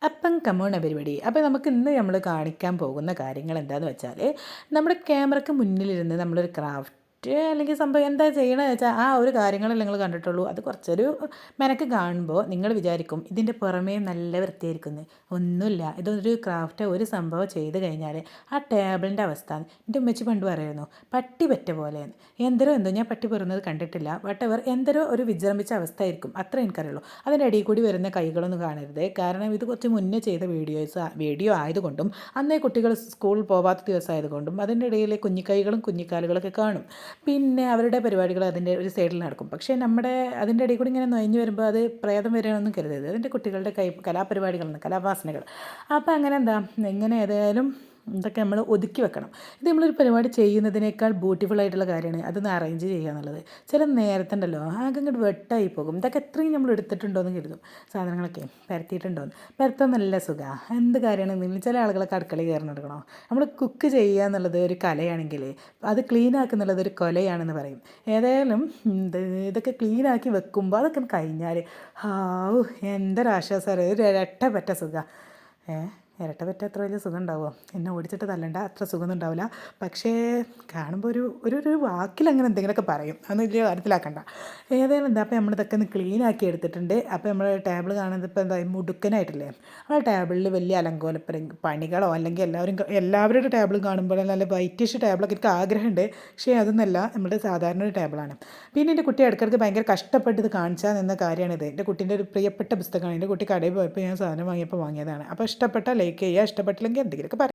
അപ്പം come on everybody. അപ്പോൾ നമുക്ക് ഇന്ന് നമ്മൾ കാണിക്കാൻ പോകുന്ന കാര്യങ്ങൾ എന്താണെന്ന് വെച്ചാൽ, നമ്മുടെ ക്യാമറയ്ക്ക് മുന്നിലിരുന്ന് നമ്മളൊരു ക്രാഫ്റ്റ് അല്ലെങ്കിൽ സംഭവം എന്താ ചെയ്യണമെന്ന് വെച്ചാൽ ആ ഒരു കാര്യങ്ങളല്ലേ നിങ്ങൾ കണ്ടിട്ടുള്ളൂ. അത് കുറച്ചൊരു മെനക്ക് കാണുമ്പോൾ നിങ്ങൾ വിചാരിക്കും ഇതിൻ്റെ പുറമേ നല്ല വൃത്തിയായിരിക്കുന്നു. ഒന്നുമില്ല, ഇതൊരു ക്രാഫ്റ്റ് ഒരു സംഭവം ചെയ്ത് കഴിഞ്ഞാൽ ആ ടേബിളിൻ്റെ അവസ്ഥ എൻ്റെ ഉമ്മച്ചി പണ്ട് പറയുന്നു, പട്ടി പറ്റ പോലെയാണ്. എന്തോ ഞാൻ പട്ടി പെറുന്നത് കണ്ടിട്ടില്ല, വട്ടെവർ എന്തരോ ഒരു വിജൃംഭിച്ച അവസ്ഥ ആയിരിക്കും, അത്ര എനിക്കറിയുള്ളൂ. അതിൻ്റെ ഇടയിൽ കൂടി വരുന്ന കൈകളൊന്നും കാണരുത്, കാരണം ഇത് കുറച്ച് മുന്നേ ചെയ്ത വീഡിയോ ആയതുകൊണ്ടും അന്നേ കുട്ടികൾ സ്കൂളിൽ പോവാത്ത ദിവസമായതുകൊണ്ടും അതിൻ്റെ ഇടയിൽ കുഞ്ഞിക്കൈകളും കുഞ്ഞിക്കാലുകളൊക്കെ കാണും. പിന്നെ അവരുടെ പരിപാടികൾ അതിൻ്റെ ഒരു സൈഡിൽ നടക്കും. പക്ഷേ നമ്മുടെ അതിൻ്റെ ഇടയിൽ കൂടി ഇങ്ങനെ നൊയഞ്ഞു വരുമ്പോൾ അത് പ്രേതം വരികയാണെന്നും കരുതരുത്. അതിൻ്റെ കുട്ടികളുടെ കലാപരിപാടികളാണ്, കലാവാസനകൾ. അപ്പോൾ അങ്ങനെ എങ്ങനെ ഏതായാലും ഇതൊക്കെ നമ്മൾ ഒതുക്കി വെക്കണം. ഇത് നമ്മളൊരു പരിപാടി ചെയ്യുന്നതിനേക്കാൾ ബ്യൂട്ടിഫുൾ ആയിട്ടുള്ള കാര്യമാണ് അതൊന്ന് അറേഞ്ച് ചെയ്യുക എന്നുള്ളത്. ചില നേരത്തുണ്ടല്ലോ ആകെ ഇങ്ങോട്ട് വെട്ടായി പോകും. ഇതൊക്കെ എത്രയും നമ്മൾ എടുത്തിട്ടുണ്ടോയെന്ന് കരുതും. സാധനങ്ങളൊക്കെ പരത്തിയിട്ടുണ്ടോയെന്ന്. പരത്താൻ നല്ല സുഖമാണ്. എന്ത് കാര്യമാണെങ്കിലും ചില ആളുകളൊക്കെ അടുക്കളയിൽ കയറി നടക്കണോ. നമ്മൾ കുക്ക് ചെയ്യുക എന്നുള്ളത് ഒരു കലയാണെങ്കിൽ അത് ക്ലീൻ ആക്കുന്നുള്ളത് ഒരു കൊലയാണെന്ന് പറയും. ഏതായാലും ഇതൊക്കെ ക്ലീനാക്കി വെക്കുമ്പോൾ അതൊക്കെ കഴിഞ്ഞാൽ ഹാവൂ എന്തൊരാശ്വാസം, ഒരു ഇരട്ട പറ്റ സുഖമാണ്. ഇരട്ട പറ്റ അത്ര വലിയ സുഖം ഉണ്ടാവുമോ? എന്നെ ഓടിച്ചിട്ട് തല്ലണ്ട, അത്ര സുഖമൊന്നും ഉണ്ടാവില്ല. പക്ഷേ കാണുമ്പോൾ ഒരു ഒരു ഒരു വാക്കിൽ അങ്ങനെ എന്തെങ്കിലുമൊക്കെ പറയും, അതൊന്നും വലിയ കാര്യത്തിലാക്കണ്ട. ഏതായാലും എന്താ, അപ്പോൾ നമ്മളിതൊക്കെ ഒന്ന് ക്ലീൻ ആക്കി എടുത്തിട്ടുണ്ട്. അപ്പോൾ നമ്മൾ ടേബിൾ കാണുന്നത് ഇപ്പോൾ എന്താ മുടുക്കനായിട്ടില്ലേ. ആ ടേബിളിൽ വലിയ അലങ്കോല പണികളോ അല്ലെങ്കിൽ എല്ലാവരുടെ ടേബിളും കാണുമ്പോൾ നല്ല വൈറ്റിഷ് ടേബിളൊക്കെ എനിക്ക് ആഗ്രഹമുണ്ട്. പക്ഷേ അതൊന്നല്ല, നമ്മുടെ സാധാരണ ഒരു ടേബിളാണ്. പിന്നെ എൻ്റെ കുട്ടി ഇടയ്ക്കിടയ്ക്ക് ഭയങ്കര കഷ്ടപ്പെട്ട് ഇത് കാണിച്ചാൽ നിന്ന കാര്യമാണിത്. എൻ്റെ കുട്ടീൻ്റെ ഒരു പ്രിയപ്പെട്ട പുസ്തകമാണ്. എൻ്റെ കുട്ടി കടയിൽ പോയപ്പോൾ ഞാൻ സാധനം വാങ്ങിയപ്പോൾ വാങ്ങിയതാണ്. അപ്പോൾ ഇഷ്ടപ്പെട്ട ലൈക്ക് ചെയ്യുക, ഇഷ്ടപ്പെട്ടില്ലെങ്കിൽ എന്തെങ്കിലുമൊക്കെ